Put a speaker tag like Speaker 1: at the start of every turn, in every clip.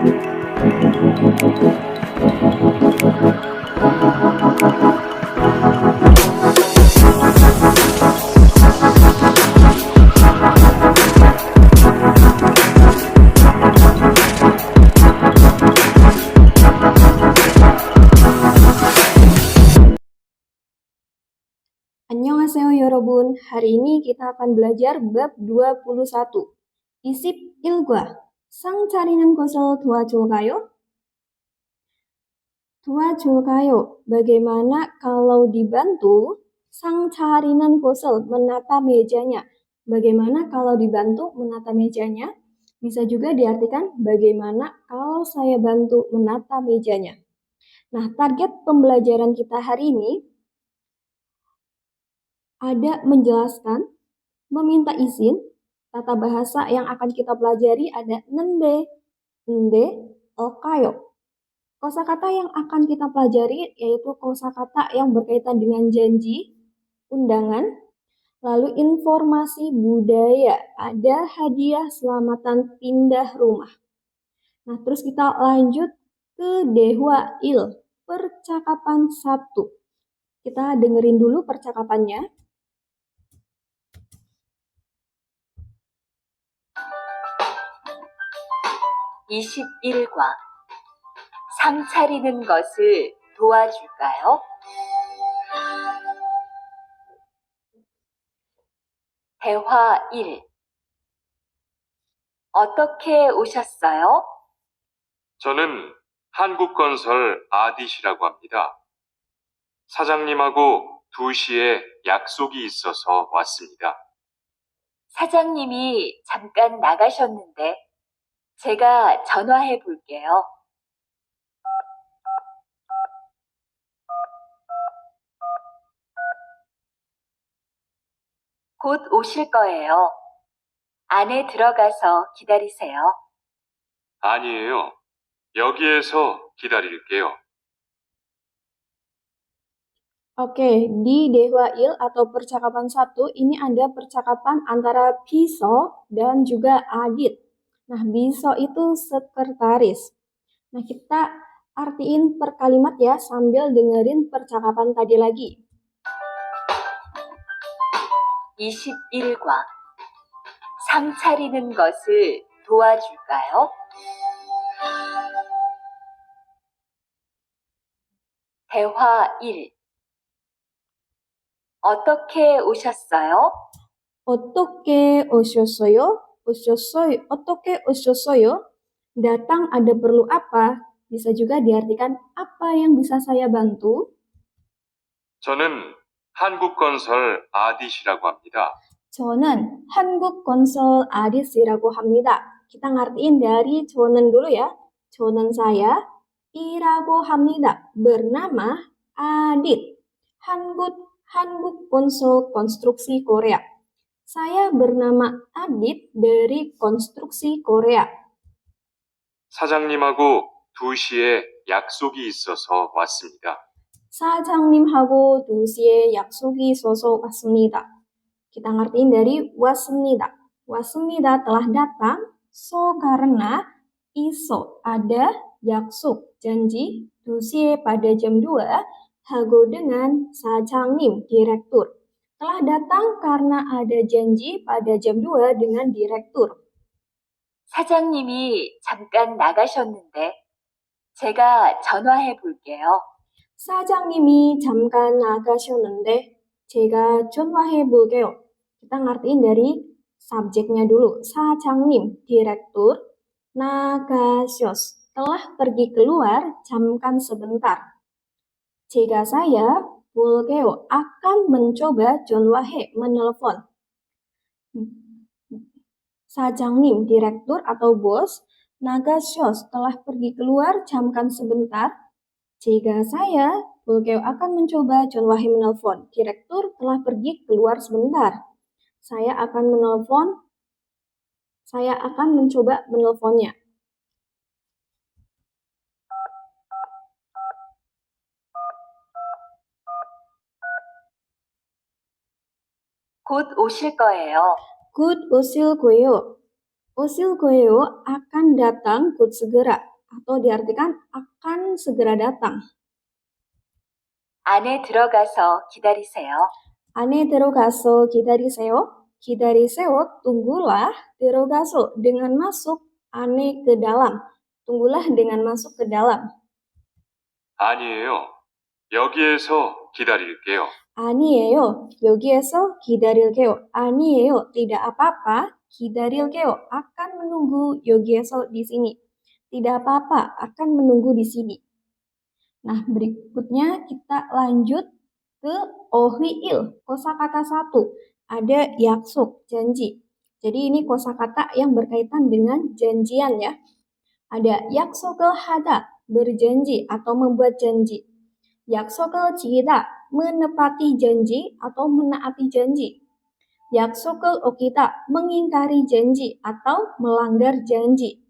Speaker 1: Annyeonghaseyo yorobun, hari ini kita akan belajar bab 21. Isip ilgwa, sang carinan kosol doajolkayo? Doajolkayo, bagaimana kalau dibantu sang carinan kosol menata mejanya? Bagaimana kalau dibantu menata mejanya? Bisa juga diartikan bagaimana kalau saya bantu menata mejanya. Nah, target pembelajaran kita hari ini ada menjelaskan, meminta izin. Tata bahasa yang akan kita pelajari ada nende, okayo. Kosakata yang akan kita pelajari yaitu kosakata yang berkaitan dengan janji, undangan, lalu informasi budaya, ada hadiah selamatan pindah rumah. Nah, terus kita lanjut ke Dehwa Il, percakapan 1. Kita dengerin dulu percakapannya.
Speaker 2: 21과 상 차리는 것을 도와줄까요? 대화 1. 어떻게 오셨어요?
Speaker 3: 저는 한국건설 아디시라고 합니다. 사장님하고 2시에 약속이 있어서 왔습니다.
Speaker 2: 사장님이 잠깐 나가셨는데 제가 전화해 볼게요. 곧 오실 거예요. 안에 들어가서 기다리세요.
Speaker 3: 아니에요. 여기에서 기다릴게요.
Speaker 1: Oke, di Dehwa Il atau percakapan 1 ini ada percakapan antara Biso dan juga Adit. Nah, Biso itu sekretaris. Nah, kita artiin per kalimat ya sambil dengerin percakapan tadi lagi.
Speaker 2: 21과 상 차리는 것을 도와줄까요? 대화 1. 어떻게 오셨어요?
Speaker 1: Otoke oshyosoyo, otoke oshyosoyo, datang ada perlu apa? Bisa juga diartikan apa yang bisa saya bantu?
Speaker 3: 저는 한국건설 아디시라고 합니다.
Speaker 1: 저는 한국건설 아디스라고 합니다. Kita ngertiin dari 저는 dulu ya. 저는 saya, 이라고 합니다. Bernama Adit. 한국건설 konstruksi Korea. Saya bernama Adit dari konstruksi Korea.
Speaker 3: 사장님하고 2시에 약속이 있어서 왔습니다.
Speaker 1: 사장님하고 2시에 약속이 있어서 왔습니다. Kita ngertiin dari wasmida. Wasmida telah datang, so karena, iso ada, yaksuk, janji, 2시에 pada jam 2, hago dengan, 사장님, direktur. Telah datang karena ada janji pada jam 2 dengan direktur.
Speaker 2: 사장님이 잠깐 나가셨는데 제가 전화해 볼게요.
Speaker 1: 사장님이 잠깐 나가셨는데 제가 전화해 볼게요. Kita ngertiin dari subjeknya dulu. 사장님, direktur, 나가셨, telah pergi keluar, 잠깐 sebentar. saya, 볼게요, akan mencoba, 전화해, menelpon. 사장님, direktur atau bos, 나가셨, telah pergi keluar, 잠깐 sebentar. saya, 볼게요, akan mencoba, 전화해, menelpon. Direktur telah pergi keluar sebentar. Saya akan mencoba menelponnya.
Speaker 2: 곧 오실 거예요.
Speaker 1: 곧 오실 거예요. 오실 거예요 akan datang, 곧 segera. atau diartikan akan segera datang.
Speaker 2: 안에 들어가서 기다리세요.
Speaker 1: 안에 들어가서 기다리세요. 기다리세요, tunggulah. 들어가서, dengan masuk. 안에, ke dalam. Tunggulah dengan masuk ke dalam.
Speaker 3: 아니에요. 여기에서 기다릴게요.
Speaker 1: 아니에요. 여기에서 기다릴게요. 아니에요. Tidak apa-apa. 기다릴게요. Akan menunggu. 여기에서, di sini. Tidak apa-apa. Akan menunggu di sini. Nah, berikutnya kita lanjut ke ohwiil. Kosakata 1. Ada yaksuk, janji. Jadi ini kosakata yang berkaitan dengan janjian ya. Ada yaksuk을 하다, berjanji atau membuat janji. 약속을 지키다, menepati janji atau menaati janji. 약속을 어기다, mengingkari janji atau melanggar janji.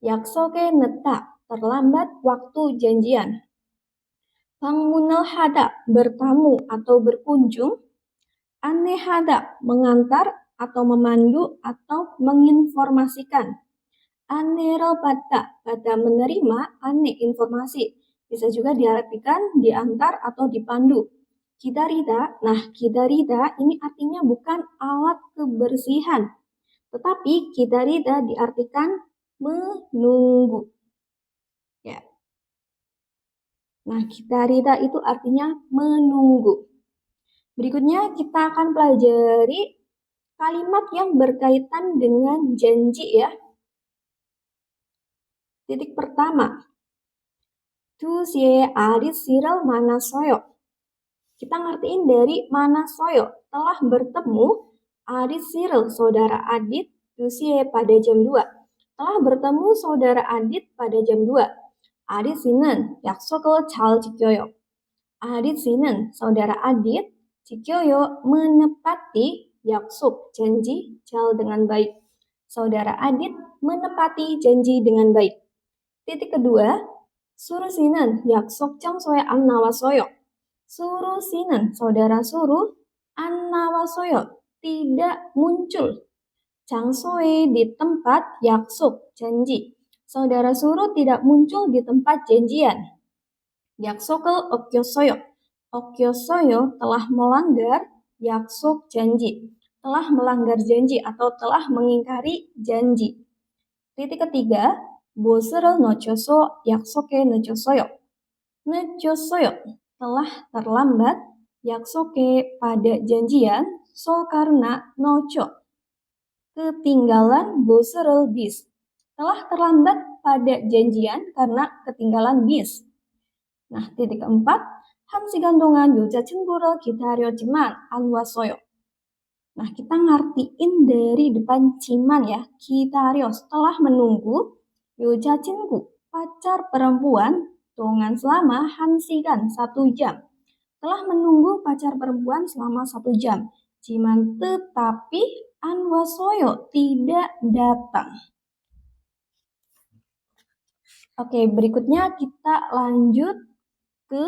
Speaker 1: 약속에 늦다, terlambat waktu janjian. 방문을 하다, bertamu atau berkunjung. 안내하다, mengantar atau memandu atau menginformasikan. 안내를 받다, pada menerima, aneh, informasi. Bisa juga diartikan diantar atau dipandu. Kidarida, nah kidarida ini artinya bukan alat kebersihan. Tetapi kidarida diartikan menunggu. Ya. Nah, kidarida itu artinya menunggu. Berikutnya kita akan pelajari kalimat yang berkaitan dengan janji ya. Titik pertama. 2시에 아리씨를 만났어요. Kita ngertiin dari 만났어요, telah bertemu. 아리씨를, saudara Adit. 2시에 pada jam 2. Telah bertemu saudara Adit pada jam 2. 아리씨는 약속을 잘 지켜요. 아리씨는, saudara Adit, 지켜요, menepati, 약속, janji, 잘 dengan baik. Saudara Adit menepati janji dengan baik. Titik kedua, 수루씨는 약속 장소에 안 나왔어요. 수루씨는, saudara Suru, 안 나왔어요, tidak muncul. 장소에, di tempat, 약속, janji. Saudara Suru tidak muncul di tempat janjian. 약속을 어겼어요. 어겼어요, telah melanggar, 약속, janji. Telah melanggar janji atau telah mengingkari janji. Titik ketiga, 보스를 놓쳐서 약속에 늦었어요. 늦었어요, telah terlambat, 약속에, pada janjian, so karena, 놓쳐, ketinggalan, 보스를 bis, telah terlambat pada janjian karena ketinggalan bis. Nah, titik keempat, 1시간 동안 여자친구를 기다렸지만 안 왔어요. Nah, kita ngertiin dari depan ciman ya, 기다려, setelah menunggu, 여자친구, pacar perempuan, 동안 selama, 1시간, 1 jam. Telah menunggu pacar perempuan selama 1 jam. Ciman tetapi, 안 왔어요, tidak datang. Oke, berikutnya kita lanjut ke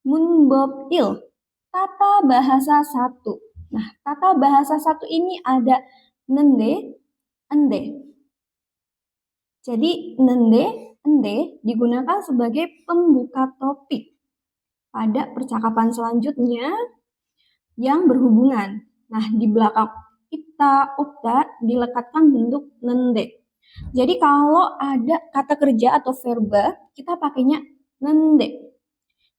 Speaker 1: 문법il, tata bahasa 1. Nah, tata bahasa 1 ini ada nende, ende. Jadi, nende, ende digunakan sebagai pembuka topik pada percakapan selanjutnya yang berhubungan. Nah, di belakang ita, ukta dilekatkan bentuk nende. Jadi, kalau ada kata kerja atau verba, kita pakainya nende.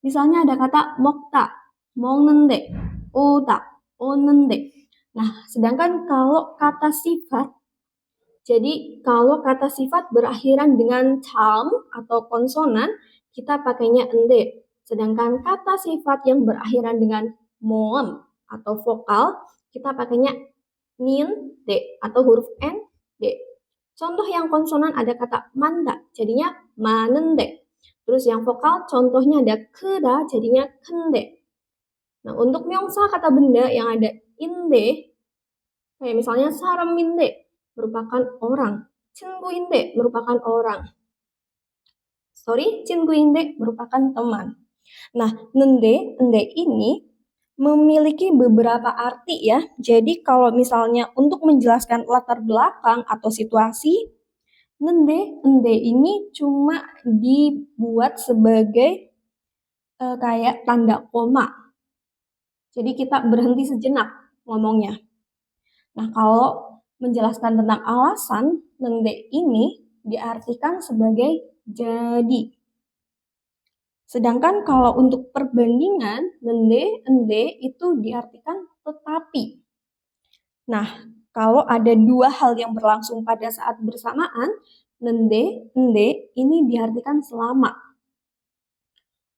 Speaker 1: Misalnya ada kata 먹다, 먹는데, 오다, 오는데. Nah, sedangkan kalau kata sifat, jadi kalau kata sifat berakhiran dengan 참 atau konsonan, kita pakainya ende. Sedangkan kata sifat yang berakhiran dengan moem atau vokal, kita pakainya nin, de, atau huruf n, de. Contoh yang konsonan ada kata manda, jadinya manende. Terus yang vokal contohnya ada keda, jadinya kende. Nah, untuk 명사 kata benda yang ada inde, kayak misalnya 사람인데 merupakan orang, 친구인데 merupakan orang. 친구인데 merupakan teman. Nah, nende, ende ini memiliki beberapa arti ya. Jadi kalau misalnya untuk menjelaskan latar belakang atau situasi, Nende ini cuma dibuat sebagai kayak tanda koma. Jadi kita berhenti sejenak ngomongnya. Nah, kalau menjelaskan tentang alasan, nende ini diartikan sebagai jadi. Sedangkan kalau untuk perbandingan, ende itu diartikan tetapi. Nah, kalau ada dua hal yang berlangsung pada saat bersamaan, ende ini diartikan selama.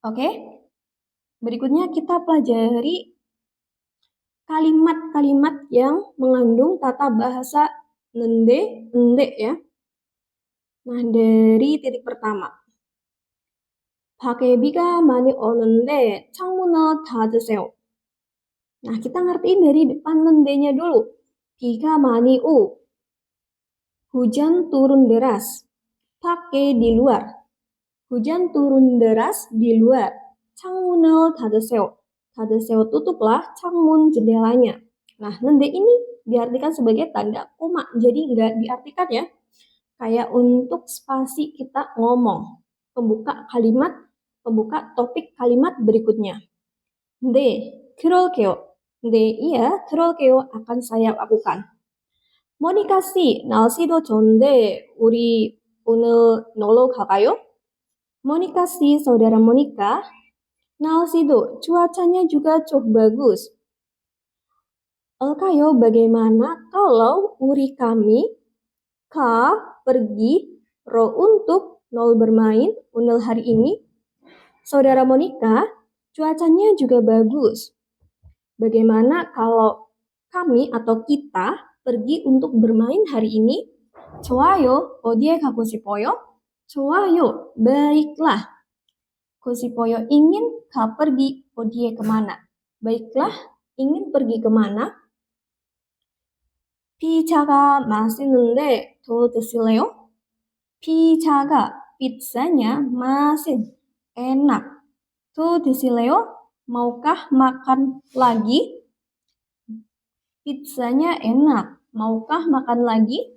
Speaker 1: Oke? Berikutnya kita pelajari kalimat-kalimat yang mengandung tata bahasa ende ya. Nah, dari titik pertama. 밖에 비가 많이 오는데 창문을 닫으세요. Nah, kita ngertiin dari depan nendenya dulu. 비가 많이 오. Hujan turun deras. 밖에 di luar. Hujan turun deras di luar. 창문을 닫으세요. 닫으세요, tutuplah 창문 jendelanya. Nah, nende ini diartikan sebagai tanda koma. Jadi nggak diartikan ya. Kayak untuk spasi kita ngomong. Pembuka topik kalimat berikutnya. 네, 그럴게요. 네, iya, 그럴게요. Akan saya lakukan. 모니카 씨, 날씨도 좋은데 우리 오늘 놀러 갈까요? 모니카 씨, saudara Monica, 날씨도 cuacanya juga cukup bagus. Kayo, bagaimana kalau kami ka pergi, ro untuk, nol bermain, unel hari ini? Saudara Monica, cuacanya juga bagus. Bagaimana kalau kami atau kita pergi untuk bermain hari ini? 좋아요, 어디에 가고 싶어요? 좋아요, baiklah. 고싶어요, ingin, ka pergi, 어디에 kemana? Baiklah, ingin pergi kemana? 피자가 맛있는데 더 드실래요? 피자가, pizzanya, masih enak. 더 드실래요? Maukah makan lagi? Pizzanya enak. Maukah makan lagi?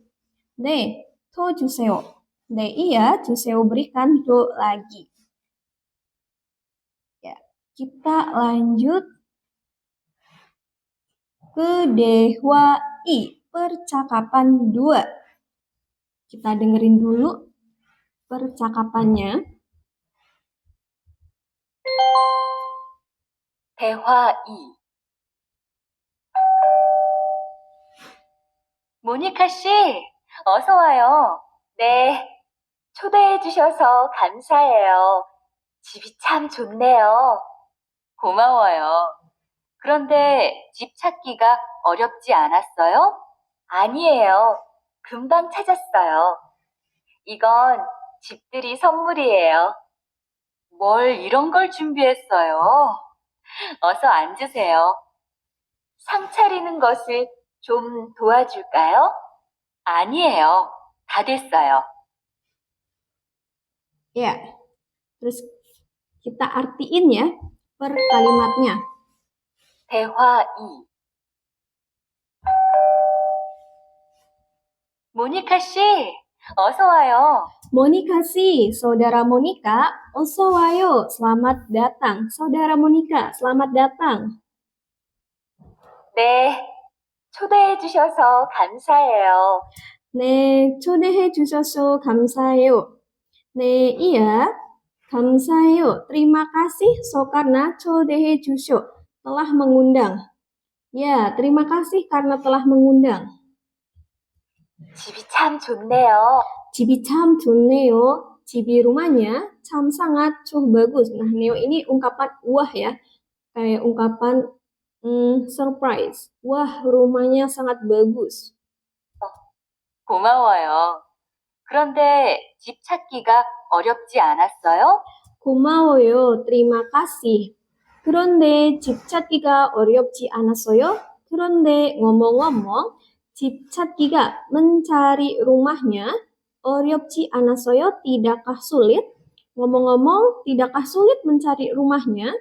Speaker 1: 네, 더 주세요. 네, iya, 주세요, berikan, 더 lagi. Ya, kita lanjut ke 대화이, percakapan 2. Kita dengerin dulu percakapannya.
Speaker 2: 대화 2. 모니카 씨, 어서 와요. 네, 초대해 주셔서 감사해요. 집이 참 좋네요. 고마워요. 그런데 집 찾기가 어렵지 않았어요? 아니에요. 금방 찾았어요. 이건 집들이 선물이에요. 뭘 이런 걸 준비했어요? 어서 앉으세요. 상 차리는 것을 좀 도와줄까요? 아니에요. 다 됐어요.
Speaker 1: Ya, terus kita artiin ya per kalimatnya.
Speaker 2: 대화 2. 모니카 씨, 어서 와요.
Speaker 1: Monica sih, saudara Monica, 어서 와요, selamat datang. Saudara Monica, selamat datang.
Speaker 2: 네, 초대해 주셔서 감사해요.
Speaker 1: 네, 초대해 주셔서 감사해요. 네, iya, 감사해요. Terima kasih so karena 초대해 주셔, telah mengundang. Ya, terima kasih karena telah mengundang.
Speaker 2: 집이 참 좋네요.
Speaker 1: 집이 참 좋네요. 집이 rumahnya 참 sangat cukup bagus. Nah, neo ini ungkapan wah ya. Kayak ungkapan surprise. Wah, rumahnya sangat bagus.
Speaker 2: 고마워요. 그런데 집 찾기가 어렵지 않았어요?
Speaker 1: 고마워요. terima kasih. 그런데 집 찾기가 어렵지 않았어요? 그런데 ngomong-ngomong, 집 찾기가 mencari rumahnya 어렵지 않았어요? Tidakkah sulit? Ngomong-ngomong, tidakkah sulit mencari rumahnya?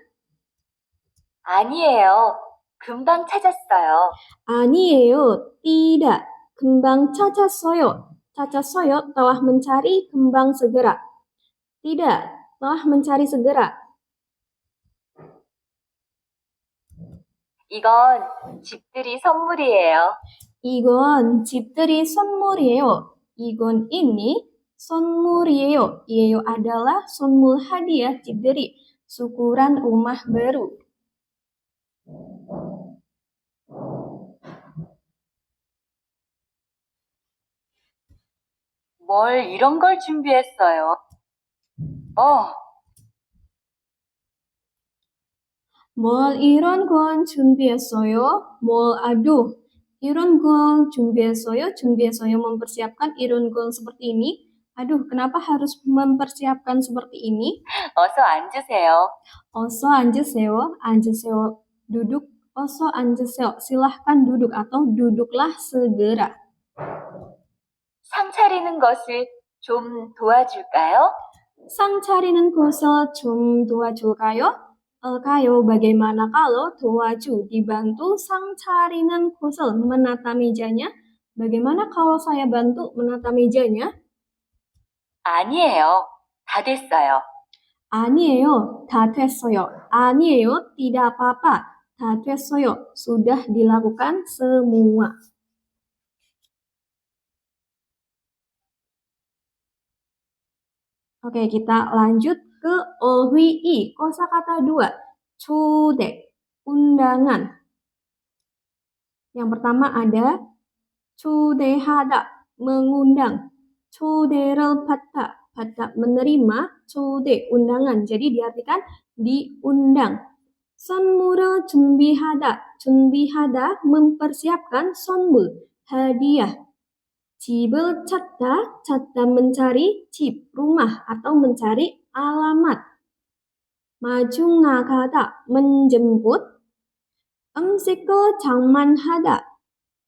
Speaker 2: 아니에요. 금방 찾았어요.
Speaker 1: 아니에요. tidak. 금방 찾았어요. 찾았어요 telah mencari kembang segera. Tidak, telah mencari segera.
Speaker 2: 이건 집들이 선물이에요.
Speaker 1: 이건 집들이 선물이에요. 이건 ini 선물이에요. Ieu adalah 선물 hadiah 집들이, syukuran rumah baru.
Speaker 2: 뭘 이런 걸 준비했어요?
Speaker 1: 뭘 이런 건 준비했어요? aduh. 이런 건 준비했어요? 준비했어요 mempersiapkan, 이런 건 seperti ini. Aduh, kenapa harus mempersiapkan seperti ini?
Speaker 2: 어서 앉으세요.
Speaker 1: 어서 앉으세요. 앉으세요. Duduk. 어서 앉으세요. Silahkan duduk atau duduklah segera.
Speaker 2: 상 차리는 것을 좀 도와줄까요?
Speaker 1: 상 차리는 것을 좀 도와줄까요? Kayo, bagaimana kalau 도와주, dibantu, sang 차리는 것을 menata mejanya? Bagaimana kalau saya bantu menata mejanya?
Speaker 2: 아니에요. 다 됐어요.
Speaker 1: 아니에요, 다 됐어요. 아니에요, tidak apa-apa. 다 됐어요, sudah dilakukan semua. Oke, kita lanjut ke OHWI, kosakata 2. 초대, undangan. Yang pertama ada 초대하다, mengundang. 초대를 받다, menerima. 초대, undangan. Jadi diartikan diundang. 선물을 준비하다, mempersiapkan. 선물, hadiah. 집을 찾다 mencari, 집, rumah atau mencari alamat. maju 나가다, menjemput. 음식을 장만하다,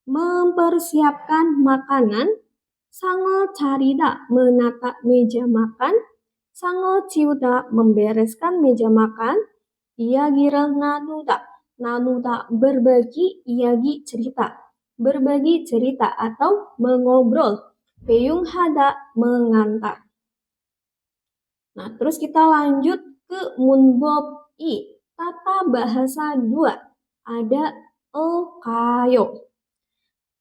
Speaker 1: mempersiapkan makanan. 상을 차리다, menata meja makan. 상을 치우다, membereskan meja makan. 이야기를 nanuda, berbagi, 이야기 cerita. Berbagi cerita atau mengobrol. 배웅하다, mengantar. Nah, terus kita lanjut ke 문법 2, tata bahasa 2. Ada kayo.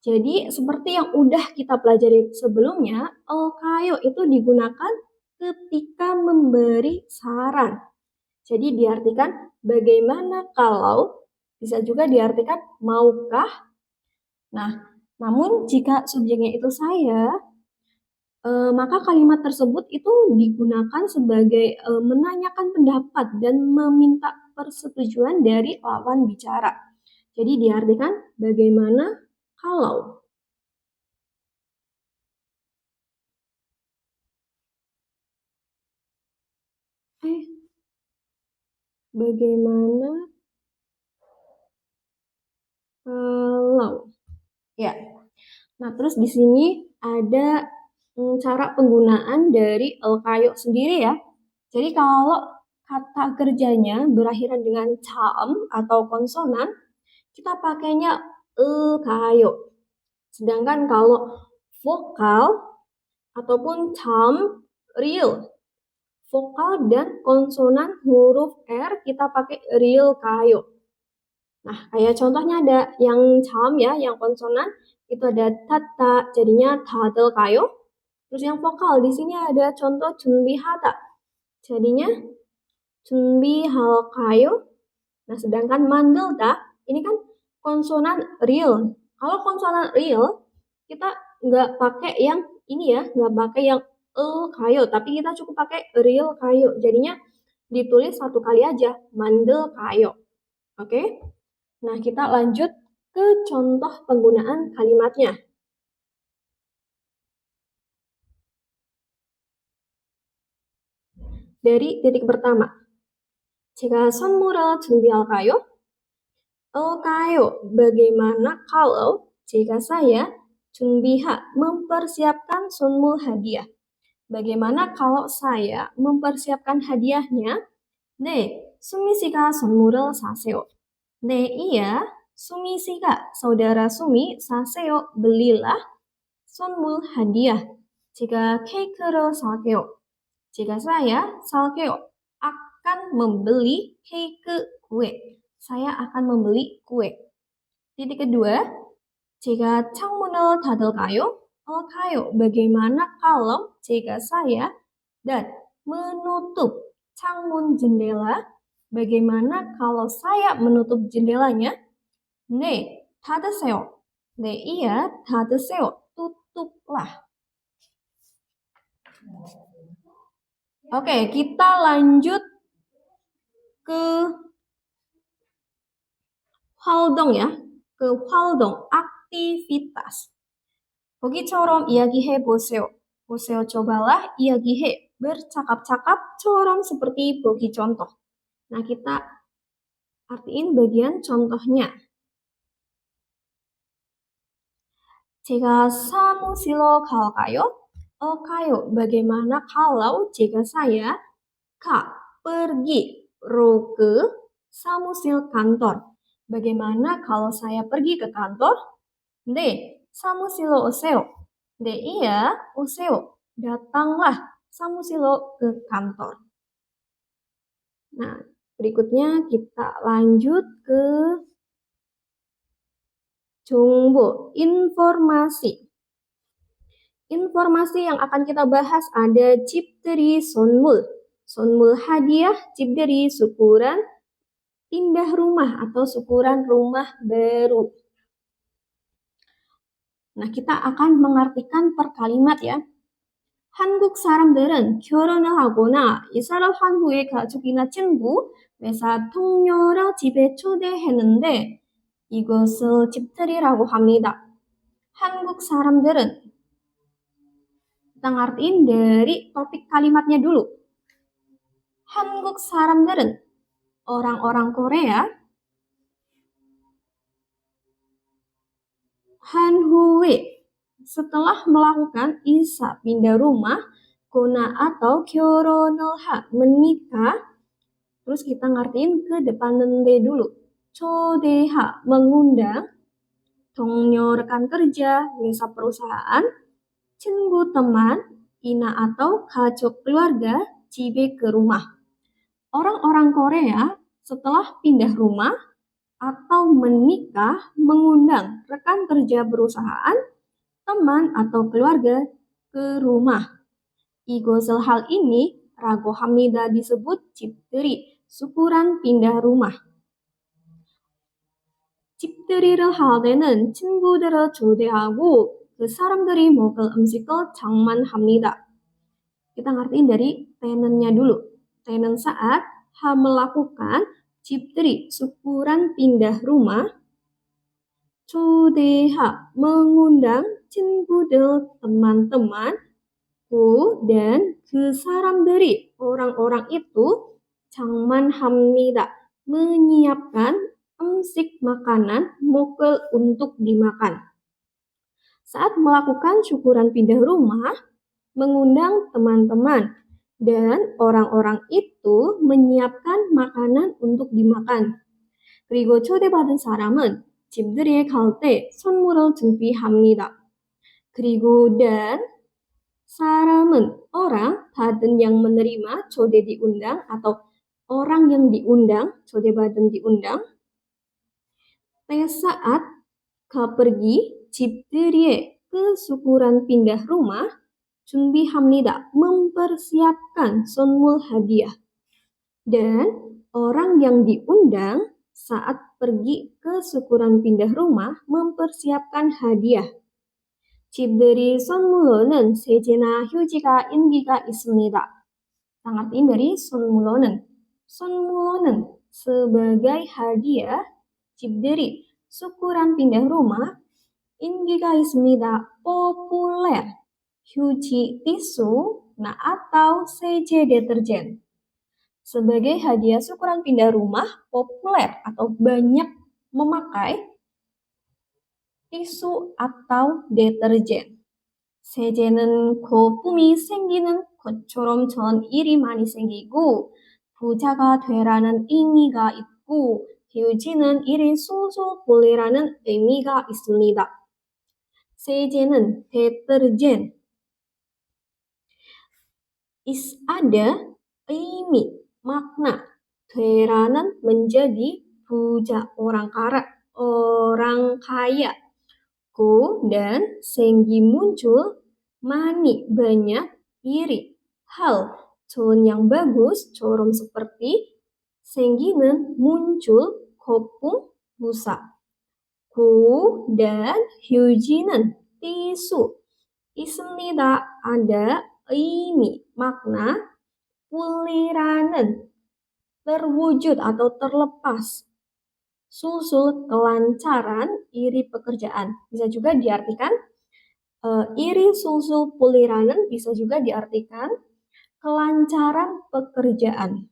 Speaker 1: Jadi, seperti yang udah kita pelajari sebelumnya, kayo itu digunakan ketika memberi saran. Jadi, diartikan bagaimana kalau, bisa juga diartikan maukah. Nah, namun jika subjeknya itu saya, maka kalimat tersebut itu digunakan sebagai menanyakan pendapat dan meminta persetujuan dari lawan bicara. Jadi diartikan bagaimana kalau. Bagaimana kalau. Ya. Nah, terus di sini ada cara penggunaan dari kayo sendiri ya. Jadi kalau kata kerjanya berakhiran dengan caem atau konsonan, kita pakainya kayo. Sedangkan kalau vokal ataupun caem real, vokal dan konsonan huruf R kita pakai real kayo. Nah, kayak contohnya ada yang caem ya, yang konsonan itu ada tata, jadinya 다들 kayo. Terus yang vokal di sini ada contoh 준비하다, jadinya 준비할 kayo. Nah, sedangkan 만들다 ini kan konsonan real. Kalau konsonan real kita nggak pakai yang ini ya, nggak pakai yang kayo, tapi kita cukup pakai real kayo. Jadinya ditulis satu kali aja, mandel kayo. Oke? Nah, kita lanjut ke contoh penggunaan kalimatnya. Dari titik pertama. 제가 선물을 준비할까요? Bagaimana kalau jika saya mempersiapkan 선물 hadiah. Bagaimana kalau saya mempersiapkan hadiahnya? 네, 수미 씨가 선물을 사세요. 네, iya, Sumi 씨가, saudara Sumi, 사세요, belilah 선물 hadiah. 제가 케이크를 살게요. jika saya salkeo akan membeli keike kue. Saya akan membeli kue. Titik kedua, jika 창문을 닫을까요? Kayo. Bagaimana kalau jika saya dan menutup 창문 jendela? Bagaimana kalau saya menutup jendelanya? 네, 닫으세요. 네, iya, 닫으세요. Tutuplah. Oke, kita lanjut ke 활동 ya. Ke 활동, aktivitas. 거기처럼 이야기해 보세요. 보세요, cobalah 이야기해. Bercakap-cakap처럼 seperti bogi contoh. Nah, kita artiin bagian contohnya. 제가 사무실로 갈까요? Kayo. Bagaimana kalau jika saya pergi ke samusil kantor? Bagaimana kalau saya pergi ke kantor? 네, 사무실로 오세요. 네, iya, 오세요. Datanglah 사무실로 ke kantor. Nah, berikutnya kita lanjut ke 정보, informasi. Informasi yang akan kita bahas ada 집들이 선물, 선물 hadiah, 집들이 syukuran, pindah rumah atau syukuran rumah baru. Nah, kita akan mengartikan per kalimat ya. 한국 사람들은 결혼을 하거나 이사를 한 후에 가족이나 친구, 회사 동료를 집에 초대했는데 이것을 집들이라고 합니다. 한국 사람들은 kita ngartiin dari topik kalimatnya dulu. 한국 사람들은 orang-orang Korea. 한 후에 setelah melakukan isa pindah rumah, kona atau 결혼을 menikah. Terus kita ngartiin ke depan nende dulu. 초대하 mengundang, 동료 rekan kerja, 회사 perusahaan, 친구 teman, ina atau 가족 keluarga, 집에 ke rumah. Orang-orang Korea setelah pindah rumah atau menikah mengundang rekan kerja perusahaan, teman atau keluarga ke rumah. 이것을 hal ini 라고 합니다 disebut 집들이, syukuran pindah rumah. 집들이를 할 때는 친구들을 초대하고 그 사람들이 먹을 음식을 장만합니다. Kita ngertiin dari tenennya dulu. Tenen saat melakukan 집들이, syukuran pindah rumah. 초대하, mengundang 친구들, teman-teman. Dan 그 사람들이, orang-orang itu 장만합니다, menyiapkan 음식 makanan, 먹을 untuk dimakan. Saat melakukan syukuran pindah rumah, mengundang teman-teman, dan orang-orang itu menyiapkan makanan untuk dimakan. 그리고 초대받은 사람은 집들이에 갈 때 선물을 준비합니다. 그리고 dan 사람은 orang, 받은 yang menerima, 초대 diundang, atau orang yang diundang, 초대받은 diundang. Saat pergi 집들이에 ke syukuran pindah rumah, 준비합니다, mempersiapkan 선물 hadiah. Dan orang yang diundang saat pergi ke syukuran pindah rumah mempersiapkan hadiah. 집들이 선물로는 세제나 휴지가 인기가 있습니다. Artiin dari 선물로는. 선물로는 sebagai hadiah, 집들이 syukuran pindah rumah, 인기가 있습니다, populer, 휴지 tisu, nah atau seje deterjen. Sebagai hadiah syukuran pindah rumah, populer atau banyak memakai tisu atau deterjen. 세제는 거품이 생기는 것처럼 전 일이 많이 생기고 부자가 되라는 의미가 있고 휴지는 일이 술술 풀리라는 의미가 있습니다. 세제는 deterjen. ada 의미, makna. 되라는 menjadi buja, orang kaya. Go dan 생기 muncul, mani banyak, iri hal, tone yang bagus, corom seperti, 생기는 muncul, kopung busa. Go dan 휴지는 tisu. 있습니다 ada 의미, makna, pulira는 terwujud atau terlepas, susul kelancaran, iri pekerjaan. Bisa juga diartikan iri susul puliranen, bisa juga diartikan kelancaran pekerjaan.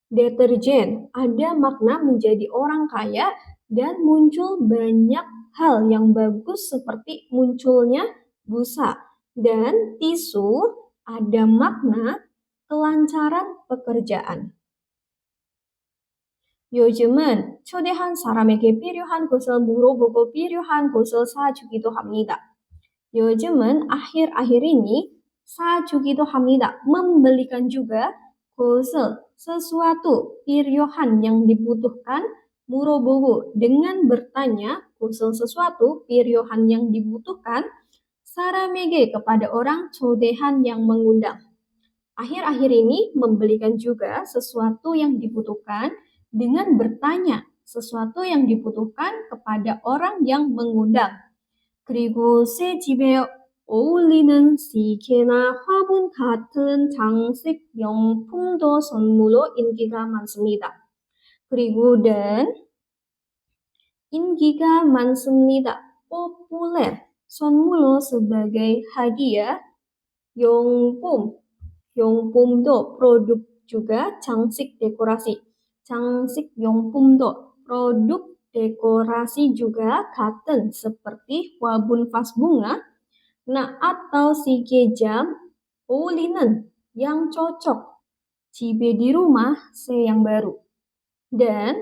Speaker 1: Deterjen ada makna menjadi orang kaya dan muncul banyak hal yang bagus seperti munculnya busa. Dan tisu ada makna kelancaran pekerjaan. 요즘은 초대한 사람에게 필요한 것을 물어보고 필요한 것을 사주기도 합니다. 요즘은 akhir-akhir ini sajugido hamida membelikan juga 것을 sesuatu 필요한 yang dibutuhkan 물어보고 dengan bertanya 것을 sesuatu 필요한 yang dibutuhkan 사람에게 kepada orang 초대한 yang mengundang. Akhir-akhir ini membelikan juga sesuatu yang dibutuhkan dengan bertanya sesuatu yang dibutuhkan kepada orang yang mengundang. 그리고 새 집에 어울리는 시계나 화분 같은 장식 용품도 선물로 인기가 많습니다. 그리고 dan 인기가 많습니다. populer, 선물로 sebagai hadiah, 용품도 produk juga, 장식 dekorasi. 장식 용품도 produk dekorasi juga, 같은 seperti wabun vas bunga. Nah, atau sige jam, 어울리는 yang cocok, 집에 di rumah, se yang baru. Dan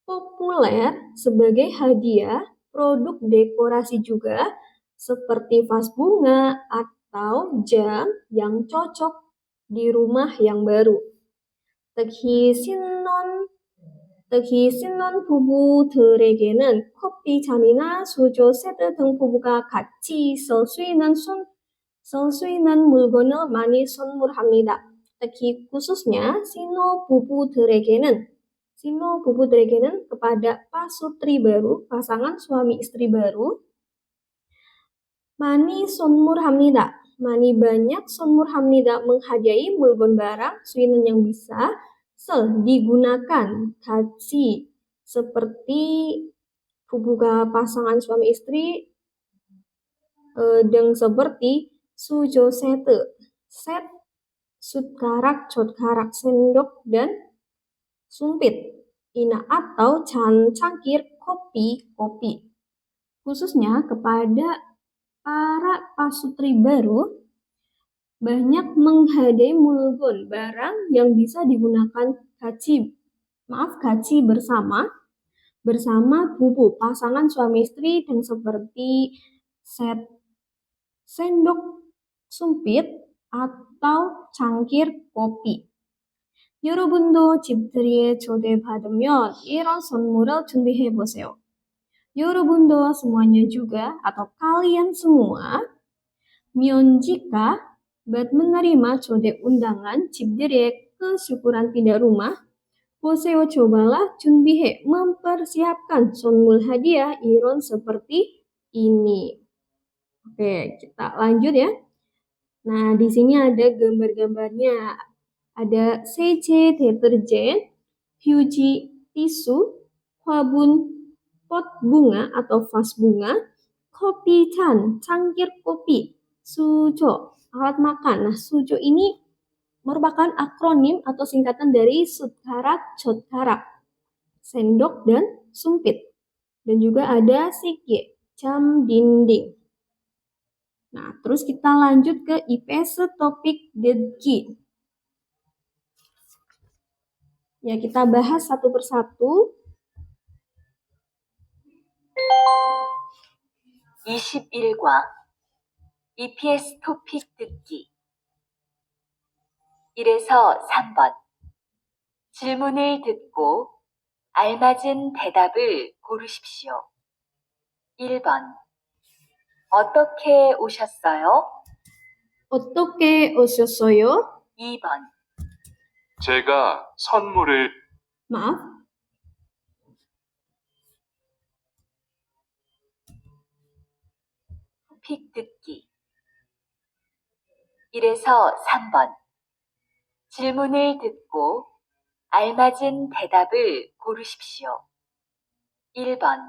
Speaker 1: populer sebagai hadiah, produk dekorasi juga seperti vas bunga atau jam yang cocok di rumah yang baru. 특히 신혼 부부들에게는 커피 잔이나 수저 세트 등 부부가 같이 쓸 수 있는 물건을 많이 선물합니다. 특히 khususnya Sino bubu들에게는 kepada pasutri baru, pasangan suami istri baru, 많이 선물합니다. 많이 banyak 선물합니다. menghadiahi mulgon barang, suinan yang bisa, digunakan, 같이, seperti bubuga pasangan suami istri, dan seperti sujo sete, set, sutkarak, cotkarak, sendok, dan sumpit. Ina atau cangkir kopi. Khususnya kepada para pasutri baru, banyak menghadiahi mulgon barang yang bisa digunakan gaji bersama bubu pasangan suami istri, dan seperti set, sendok, sumpit, atau cangkir kopi. 여러분도 집들이에 초대받으면 이런 선물을 준비해보세요. 여러분도 semuanya juga atau kalian semua jika menerima 초대 undangan 집들이에 kesyukuran pindah rumah, 보세요 cobalah 준비해 mempersiapkan 선물 hadiah iron seperti ini. Oke, kita lanjut ya. Nah, di sini ada gambar-gambarnya. Ada seje deterjen, hyuji tisu, 화분 pot bunga atau vas bunga, kopi chan, cangkir kopi, sujo, alat makan. Nah, sujo ini merupakan akronim atau singkatan dari sutkarak, cotkarak, sendok, dan sumpit. Dan juga ada sikye, jam dinding. Nah, terus kita lanjut ke IPS topik dedki. Ya, kita bahas satu persatu.
Speaker 2: 21과 EPS 토픽 듣기. 1에서 3번. 질문을 듣고 알맞은 대답을 고르십시오. 1번. 어떻게 오셨어요?
Speaker 1: 어떻게 오셨어요?
Speaker 2: 2번.
Speaker 3: 제가 선물을
Speaker 1: Maaf,
Speaker 2: 픽 듣기. 1에서 3번. 질문을 듣고 알맞은 대답을 고르십시오. 1번.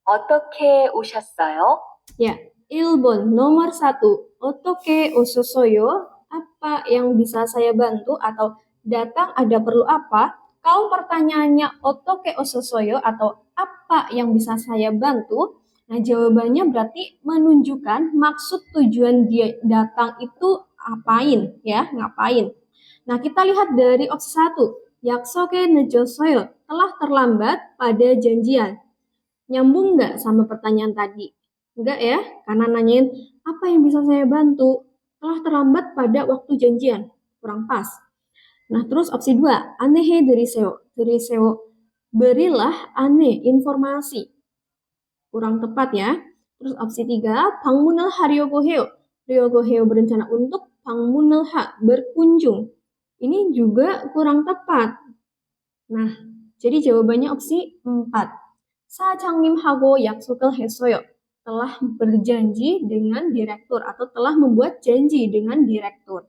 Speaker 2: 어떻게 오셨어요?
Speaker 1: ya. Ilbon nomor 1. Otoke osusoyo. Apa yang bisa saya bantu? Atau datang ada perlu apa? Kalau pertanyaannya otoke osusoyo atau apa yang bisa saya bantu? Nah, jawabannya berarti menunjukkan maksud tujuan dia datang itu apain, ya, ngapain. Nah, kita lihat dari opsi 1. Yaksoke nejosoyo, telah terlambat pada janjian. Nyambung nggak sama pertanyaan tadi? Enggak ya, karena nanyain apa yang bisa saya bantu? Telah terlambat pada waktu janjian. Kurang pas. Nah, terus opsi 2, anehe deriseo. Deriseo, berilah aneh informasi. Kurang tepat ya. Terus opsi 3, pangmunal haryogoheo. Ryogoheo berencana untuk pangmunal ha, berkunjung. Ini juga kurang tepat. Nah, jadi jawabannya opsi 4. 사장님하고 약속을 했어요. Telah berjanji dengan direktur atau telah membuat janji dengan direktur.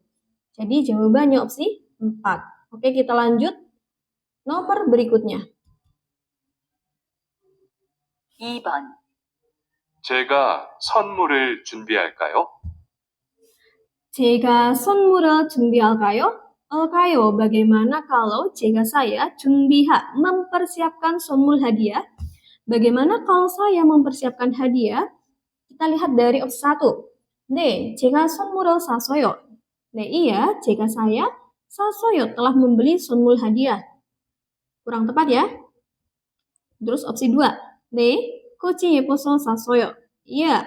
Speaker 1: Jadi jawabannya opsi 4. Oke, kita lanjut. Nomor berikutnya.
Speaker 2: 2번.
Speaker 3: 제가 선물을 준비할까요?
Speaker 1: 제가 선물을 준비할까요? Bagaimana kalau jika saya 준비하, mempersiapkan 선물 hadiah? Bagaimana kalau saya mempersiapkan hadiah? Kita lihat dari opsi 1. 네, 제가 선물을 샀어요. 네, iya, jika saya 샀어요, telah membeli 선물 hadiah. Kurang tepat ya? Terus opsi 2. 네, 꽃이 예뻐서 샀어요. Iya,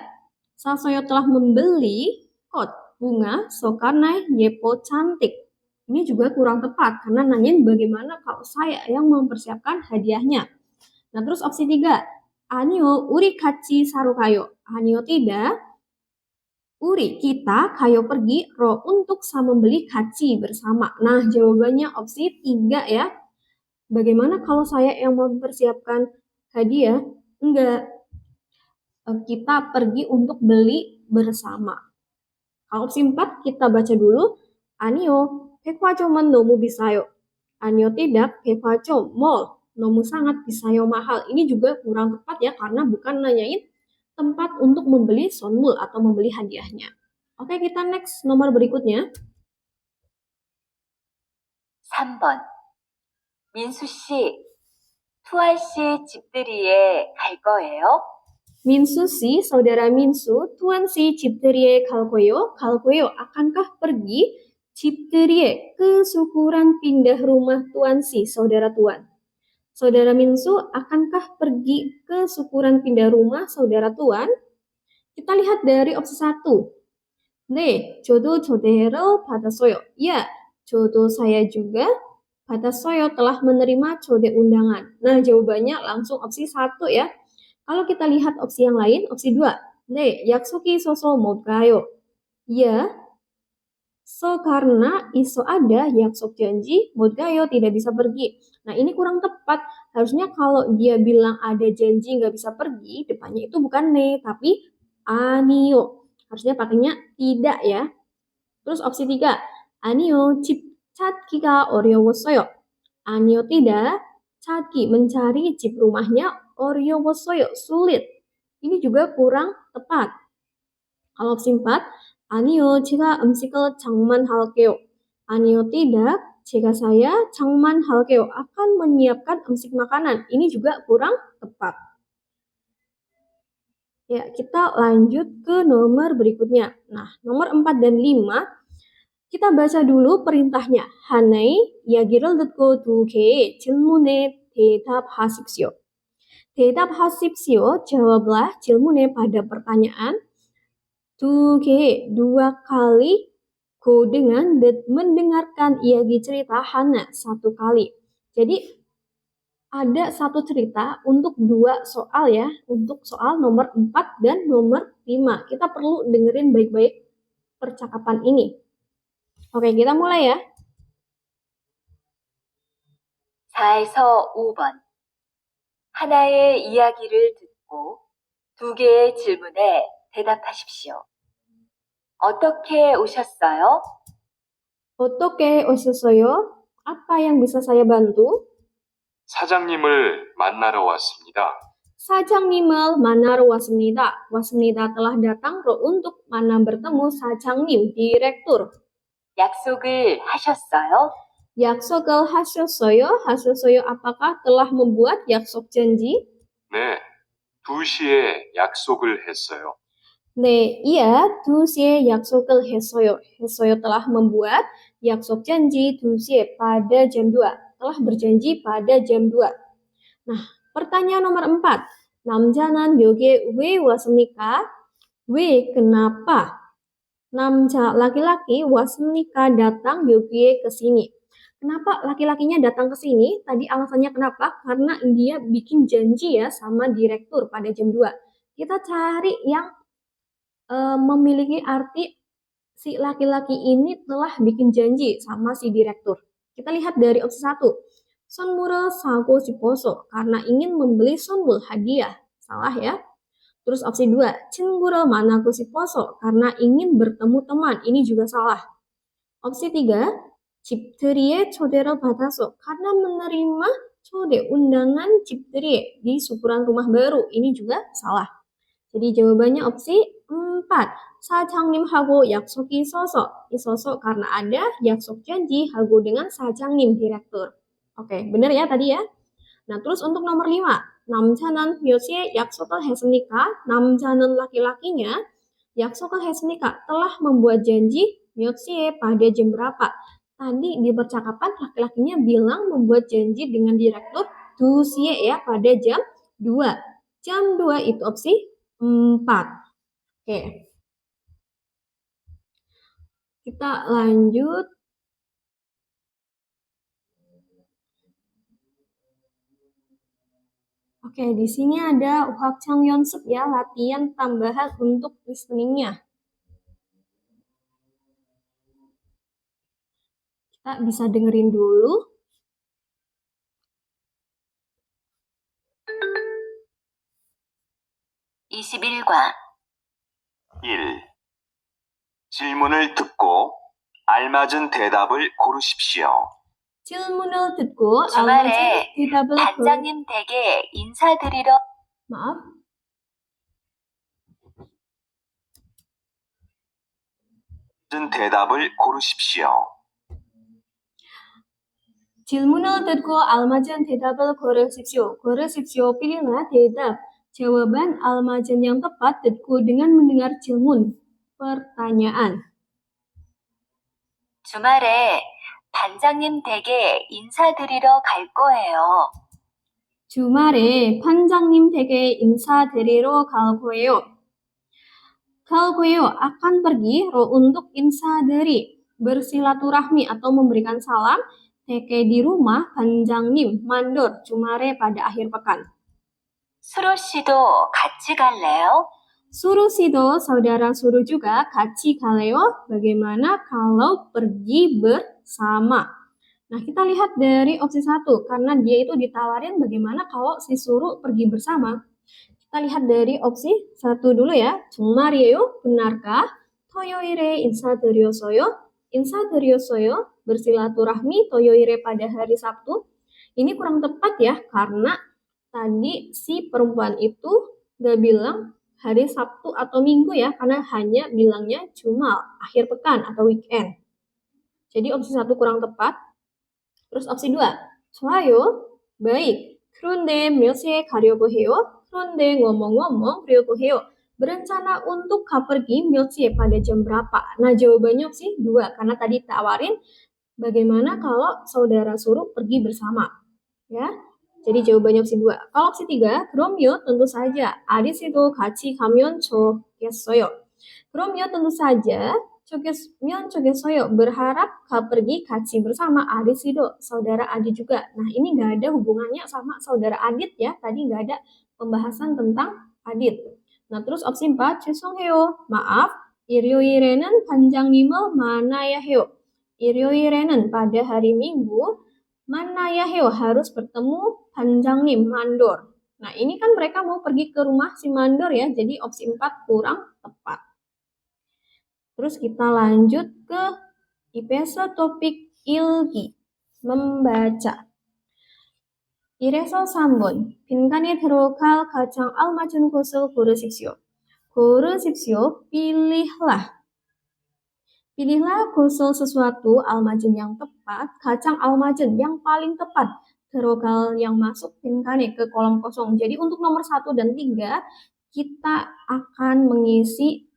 Speaker 1: 샀어요 telah membeli kot, bunga, so karena yepo cantik. Ini juga kurang tepat karena nanyain bagaimana kalau saya yang mempersiapkan hadiahnya. Nah, terus opsi 3. 아니요, 우리 같이 사러 가요. 아니요, tidak. Uri, kita, kayo pergi, ro, untuk sama membeli kaci bersama. Nah, jawabannya opsi 3 ya. Bagaimana kalau saya yang mempersiapkan hadiah? Enggak. Kita pergi untuk beli bersama. Kalau opsi 4, kita baca dulu. 아니요, 백화점은 너무 비싸요. 아니요, tidak, 백화점, mall. Nomu sangat bisayo mahal. Ini juga kurang tepat ya karena bukan nanyain tempat untuk membeli sonmul atau membeli hadiahnya. Oke, kita next nomor berikutnya.
Speaker 2: 3번. 민수 씨, 투알 씨 집들이에 갈 거예요?
Speaker 1: Minsu si, saudara Minsu, tuan si Cipterie Kalkoyo, akankah pergi Cipterie ke syukuran pindah rumah tuan si, saudara tuan? Saudara Minsu, akankah pergi ke syukuran pindah rumah saudara tuan? Kita lihat dari opsi 1. 네, 저도 초대를 받았어요. Ya, 저도 saya juga 받았어요 telah menerima 초대 undangan. Nah, jawabannya langsung opsi 1 ya. Kalau kita lihat opsi yang lain, opsi 2. 네, 약속이 있어서 못 가요. Ya, so karena iso ada 약속 janji, 못 가요 tidak bisa pergi. Nah, ini kurang tepat. Harusnya kalau dia bilang ada janji nggak bisa pergi, depannya itu bukan ne, tapi 아니요. Harusnya pakainya tidak ya. Terus opsi 3. 아니요, 집 찾기가 어려웠어요. 아니요, tidak. 찾기, mencari 집 rumahnya, 어려웠어요, sulit. Ini juga kurang tepat. Kalau opsi 4. 아니요, 제가 음식을 장만할게요. 아니요, tidak. Jika saya 장만할게요, akan menyiapkan 음식 makanan. Ini juga kurang tepat. Ya, kita lanjut ke nomor berikutnya. Nah, nomor 4 dan 5, kita baca dulu perintahnya. 하나의 이야기를 듣고 두 개의 질문에 대답하십시오. 대답하십시오, jawablah 질문에 pada pertanyaan. 두 개, dua kali, 듣고 dengan mendengarkan iagi cerita hanya satu kali. Jadi ada satu cerita untuk dua soal ya, untuk soal nomor 4 dan nomor 5. Kita perlu dengerin baik-baik percakapan ini. Oke, kita mulai ya.
Speaker 2: 4에서 5번. 하나의 이야기를 듣고 2개의 질문에 대답하십시오. 어떻게 오셨어요?
Speaker 1: Otoke osusoyo, apa yang bisa saya bantu?
Speaker 3: 사장님을 만나러 왔습니다.
Speaker 1: Sajang님을 만나러 왔습니다. 왔습니다 telah datang untuk mana bertemu Sajang님, direktur.
Speaker 2: 약속을 하셨어요?
Speaker 1: 약속을 하셨어요? 하셨어요 apakah telah membuat 약속 janji?
Speaker 3: 네, 2시에 약속을 했어요.
Speaker 1: 네, iya, 2시에 약속을 했어요. 했어요 telah membuat 약속 janji 2시에 pada jam 2. Telah berjanji pada jam 2. Nah, pertanyaan nomor 4. 남자는 여기에 왜 왔습니까? 왜, kenapa? 남자, laki-laki, 왔습니까? datang 여기에 ke sini. Kenapa laki-lakinya datang ke sini? Tadi alasannya kenapa? Karena dia bikin janji ya sama direktur pada jam 2. Kita cari yang memiliki arti si laki-laki ini telah bikin janji sama si direktur. Kita lihat dari opsi 1. 선물을 사고 싶어서 karena ingin membeli 선물 hadiah. Salah ya. Terus opsi 2. 친구를 만나고 싶어서 karena ingin bertemu teman. Ini juga salah. Opsi 3. 집들이에 초대를 받아서 karena menerima 초대 undangan 집들이 di syukuran rumah baru. Ini juga salah. Jadi jawabannya opsi 4. 사장님하고 약속이 있어서 karena ada 약속 janji 하고 dengan 사장님 direktur. Oke, benar ya tadi ya. Nah, terus untuk nomor 5. 남자는 몇 시에 약속을 했습니까? 남자는 laki-lakinya 약속을 했습니까? Telah membuat janji 몇 시에 pada jam berapa? Tadi di percakapan laki-lakinya bilang membuat janji dengan direktur 2시에 ya pada jam 2. Jam 2 itu opsi 4. Oke. Kita lanjut. Oke, di sini ada 확장 연습 ya, latihan tambahan untuk listening-nya. Kita bisa dengerin dulu.
Speaker 2: (21과)
Speaker 4: 1. 질문을 듣고 알맞은 대답을 고르십시오.
Speaker 1: 질문을 듣고
Speaker 2: 주말에
Speaker 1: 알맞은 대답을
Speaker 2: 반장님 댁에 인사드리러
Speaker 1: 마af.
Speaker 4: 알맞은 대답을 고르십시오.
Speaker 1: 질문을 듣고 알맞은 대답을 고르십시오. 고르십시오. Pilihlah 대답. Jawaban almajan yang tepat 듣고 dengan mendengar 질문. pertanyaan.
Speaker 2: 주말에 반장님 댁에 인사드리러 갈 거예요.
Speaker 1: 주말에 반장님 댁에 인사드리러 갈 거예요. 갈 거예요 akan pergi untuk insaderi bersilaturahmi atau memberikan salam teke di rumah 반장님 mandor 주말에 pada akhir pekan.
Speaker 2: 수로 씨도 같이 갈래요?
Speaker 1: Suruh Sido, saudara Suruh juga, 같이 갈래요? Bagaimana kalau pergi bersama? Nah, kita lihat dari opsi 1, karena dia itu ditawarin bagaimana kalau si Suruh pergi bersama. Kita lihat dari opsi 1 dulu ya. 정말이에요? benarkah? 토요일에 인사드렸어요? 인사드렸어요? bersilaturahmi 토요일에 pada hari Sabtu. Ini kurang tepat ya, karena tadi si perempuan itu gak bilang hari Sabtu atau Minggu ya, karena hanya bilangnya jumal, akhir pekan atau weekend. Jadi opsi 1 kurang tepat. Terus opsi 2, 좋아요, baik. 그런데 몇 시에 가려고 해요? 그런데 ngomong-ngomong 가려고 해요. Berencana untuk pergi 몇 시에 pada jam berapa? Nah, jawabannya opsi 2, karena tadi tawarin bagaimana kalau saudara Suruh pergi bersama. Ya. Jadi jawabannya opsi 2. Kalau opsi 3, 그럼요, tentu saja. 아리씨도 같이 가면 좋겠어요. 그럼요, tentu saja. Chogesmyeon chogesoyo, berharap pergi kachi bersama Adit Sido, saudara Adit juga. Nah, ini nggak ada hubungannya sama saudara Adit ya. Tadi nggak ada pembahasan tentang Adit. Nah, terus opsi 4, 죄송해요, maaf. 일요일에는 반장님을 만나야 해요. 일요일에는 pada hari Minggu, 만나야 해요, harus bertemu 반장님, mandor. Nah, ini kan mereka mau pergi ke rumah si mandor ya, jadi opsi 4 kurang tepat. Terus kita lanjut ke IPS topik ilgi, membaca. 이래서 3번, 빈칸에 들어갈 가장 알맞은 곳을 고르십시오. 고르십시오, pilihlah. Pilihlah 곳을 sesuatu, almajun yang tepat, kacang almajun yang paling tepat, terokal yang masuk 빈칸에 ke kolom kosong. Jadi untuk nomor 1 dan 3, kita akan mengisi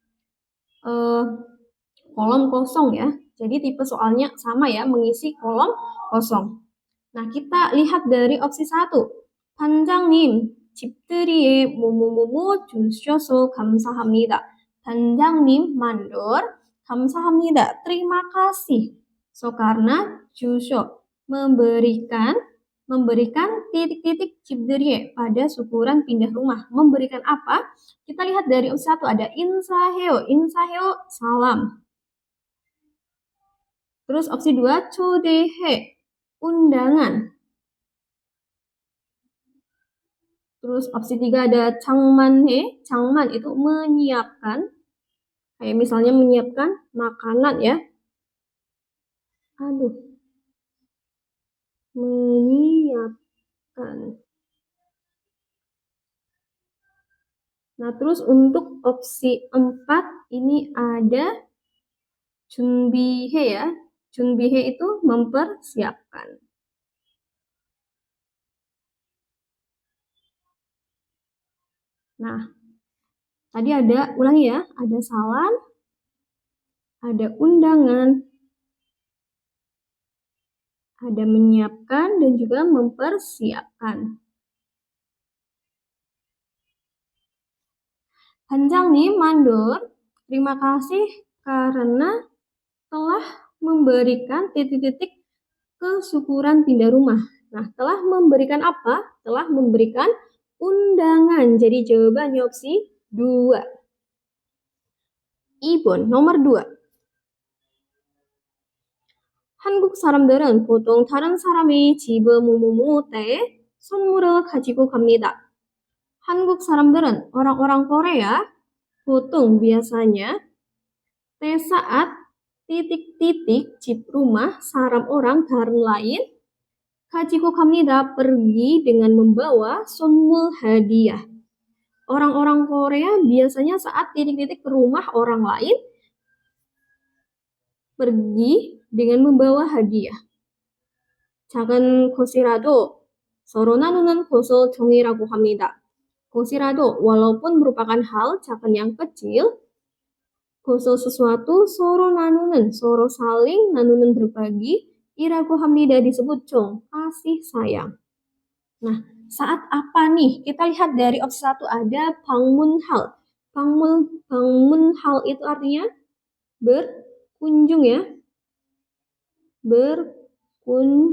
Speaker 1: kolom kosong ya. Jadi tipe soalnya sama ya, mengisi kolom kosong. Nah, kita lihat dari opsi 1. 반장님, 집들이에 뭐뭐뭐뭐 주셔서 감사합니다. 반장님, mandor, 감사합니다, terima kasih. So, karena 주셔, memberikan titik-titik 집들이에, pada syukuran pindah rumah. Memberikan apa? Kita lihat dari opsi 1 ada 인사해요. 인사해요, salam. Terus opsi 2, 초대해, undangan. Terus opsi 3 ada 장만해. 장만 itu menyiapkan. Kayak misalnya menyiapkan makanan ya. Menyiapkan. Nah, terus untuk opsi 4 ini ada 준비해 ya. 준비해 itu mempersiapkan. Nah, tadi ada, ulangi ya, ada salam, ada undangan, ada menyiapkan, dan juga mempersiapkan. 반장님, mandor, terima kasih karena telah memberikan titik-titik kesyukuran pindah rumah. Nah, telah memberikan apa? Telah memberikan undangan. Jadi jawabannya opsi 2. Ibon, nomor 2. 한국 사람들은 보통 다른 사람이 집을 뭐뭐뭐 때에 선물을 가지고 갑니다. 한국 사람들은, orang-orang Korea, 보통 biasanya, te saat titik-titik cip rumah sarang orang dari lain, 가지고 갑니다, pergi dengan membawa 선물 hadiah. Orang-orang Korea biasanya saat titik-titik ke rumah orang lain, pergi dengan membawa hadiah. 작은 것이라도 서로 나누는 것을 정이라고 합니다. 것이라도, walaupun merupakan hal 작은 yang kecil, 것을 sesuatu, 서로 나누는, 서로 saling, 나누는 berbagi, ira고 합니다, disebut 정, kasih sayang. Nah, saat apa nih? Kita lihat dari opsi 1 ada 방문할. 방문할 itu artinya berkunjung ya. Berkunjung.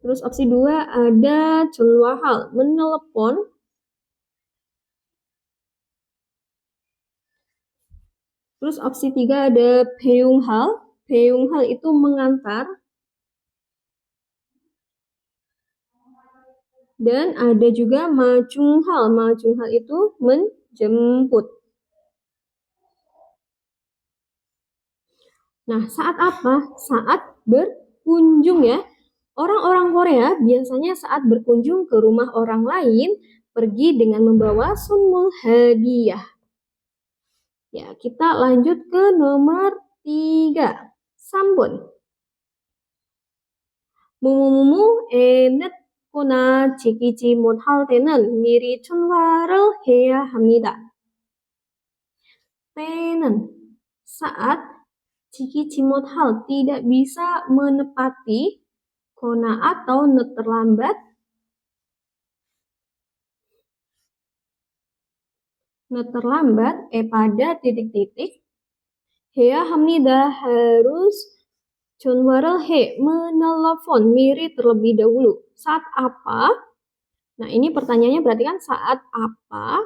Speaker 1: Terus opsi 2 ada 전화할, menelepon. Terus opsi 3 ada 배웅할. 배웅할 itu mengantar. Dan ada juga majunghal. Majunghal itu menjemput. Nah, saat apa? Saat berkunjung ya. Orang-orang Korea biasanya saat berkunjung ke rumah orang lain, pergi dengan membawa 선물 hadiah. Ya, kita lanjut ke nomor 3. 3번. 뭐뭐뭐뭐 늦거나 지키지 못할 때는 미리 전화를 해야 합니다. 때는, saat, 지키지 못할, tidak bisa menepati, kona atau terlambat, Nah, terlambat pada titik-titik. 해야 합니다. harus 전화를 해 menelpon Miri terlebih dahulu. Saat apa? Nah, ini pertanyaannya berarti kan saat apa?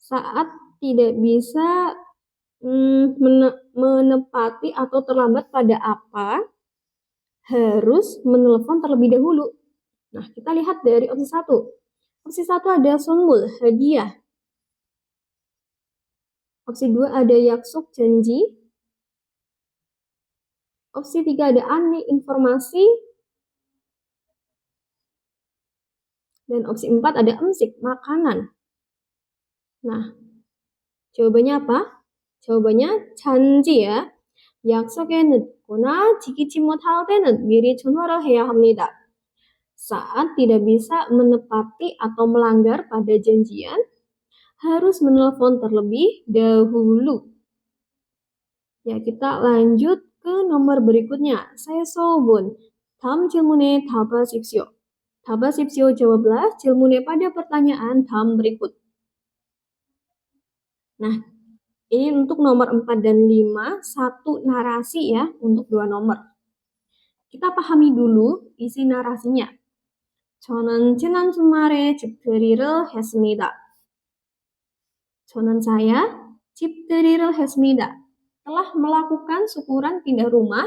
Speaker 1: Saat tidak bisa menepati atau terlambat pada apa, harus menelpon terlebih dahulu. Nah, kita lihat dari opsi 1. Opsi 1 ada sonmul, hadiah. Opsi 2 ada yaksuk, janji. Opsi 3 ada aneh, informasi. Dan opsi 4 ada emsik, makanan. Nah, jawabannya apa? jawabannya 잔지 ya. 약속에 늦거나 지키지 못할 때는 미리 전화를 해야 합니다. Saat tidak bisa menepati atau melanggar pada janjian, harus menelpon terlebih dahulu. Ya, kita lanjut ke nomor berikutnya. saya sobun. 다음 질문에 답하십시오. 답하십시오, jawablah 질문에 pada pertanyaan 다음 berikut. Nah, ini untuk nomor 4 dan 5, satu narasi ya untuk 2 nomor. Kita pahami dulu isi narasinya. 저는 지난 주말에 집들이를 했습니다. 저는 saya 집들이를 했습니다. Telah melakukan syukuran pindah rumah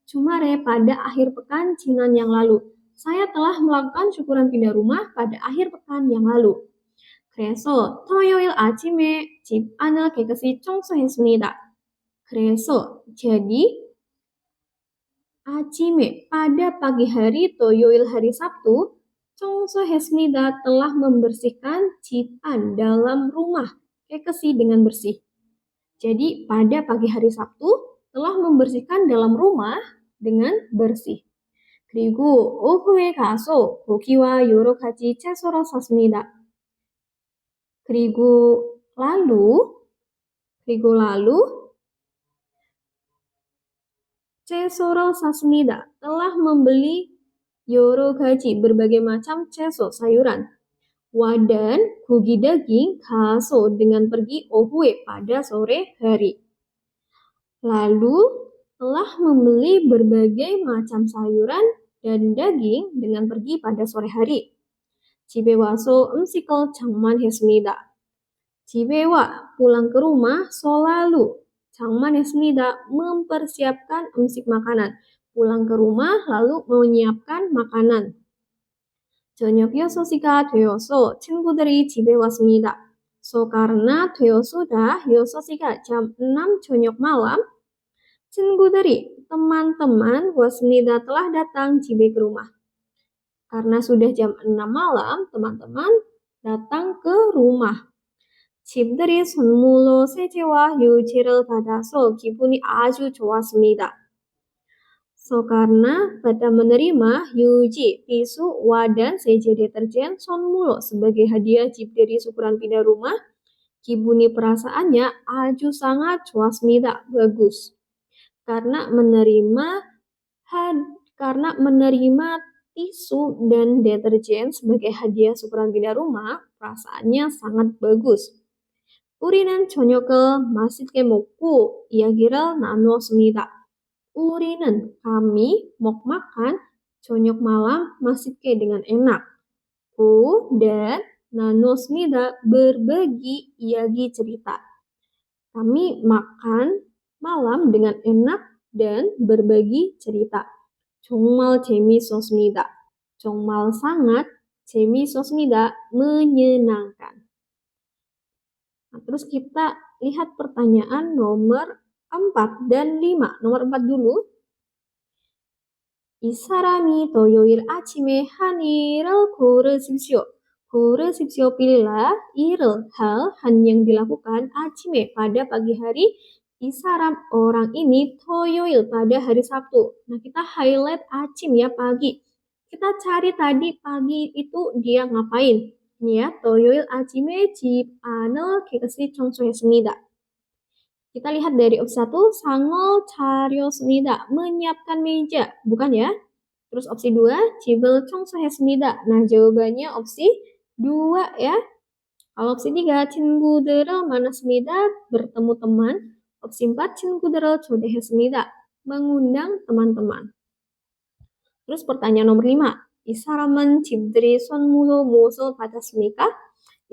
Speaker 1: 주말에 pada akhir pekan Jinan yang lalu. Saya telah melakukan syukuran pindah rumah pada akhir pekan yang lalu. 그래서 토요일 아침에 집 안을 깨끗이 청소했습니다. 그래서 jadi 아침에 pada pagi hari 토요일 hari Sabtu 청소했습니다 telah membersihkan 집 안 dalam rumah 깨끗이 dengan bersih. Jadi pada pagi hari Sabtu telah membersihkan dalam rumah dengan bersih. 그리고 오후에 가서 고기와 여러 가지 채소를 샀습니다. 그리고 lalu 채소를 샀습니다. telah membeli 여러 가지 berbagai macam 채소 sayuran. Wadan gogi daging 가서 dengan pergi 오후에 pada sore hari. Lalu telah membeli berbagai macam sayuran dan daging dengan pergi pada sore hari. 집에 와서 음식을 장만했습니다. 집에 와 pulang ke rumah selalu 장만했습니다 mempersiapkan 음식 makanan. pulang ke rumah lalu menyiapkan makanan. 저녁 6시가 되어서 친구들이 집에 왔습니다. karena 되어서다 6시가 jam 6 저녁 malam 친구들이 teman-teman 왔습니다 telah datang 집에 ke rumah. Karena sudah jam 6 malam, teman-teman datang ke rumah. 집들이 선물로 세제와 유지를 받아서 기분이 아주 좋았습니다. karena pada menerima yuji, tisu, wadan, seje deterjen, 선물로 sebagai hadiah 집들이 syukuran pindah rumah, 기분이 perasaannya 아주 sangat 좋았습니다. bagus. Karena menerima tisu dan deterjen sebagai hadiah syukuran pindah rumah, perasaannya sangat bagus. 우리는 저녁을 맛있게 먹고 이야기를 나누었습니다. 우리는 kami makan 저녁 malam 맛있게 dengan enak. dan 나누었습니다 berbagi 이야기 cerita. Kami makan malam dengan enak dan berbagi cerita. 정말 재미있었습니다. 정말 sangat 재미있었습니다. menyenangkan. Nah, terus kita lihat pertanyaan nomor 4 dan 5. Nomor 4 dulu. 이 사람이 토요일 아침에 한 일을 고르십시오. 고르십시오, pilihlah 일을 han yang dilakukan 아침에 pada pagi hari. 이 사람 orang ini 토요일 pada hari Sabtu. Nah, kita highlight 아침 ya, pagi. Kita cari tadi pagi itu dia ngapain. Ini ya, 토요일 아침에 집 안을 깨끗이 청소했습니다. Kita lihat dari opsi 1, 상을 차렸습니다. menyiapkan meja, bukan ya? Terus opsi 2, 집을 청소했습니다. Nah, jawabannya opsi 2 ya. Kalau opsi 3, 친구들을 만났습니다, bertemu teman. Opsi 4, 친구들을 초대했습니다, mengundang teman-teman. Terus pertanyaan nomor 5, 이 사람은 집들이 선물로 무엇을 받았습니까?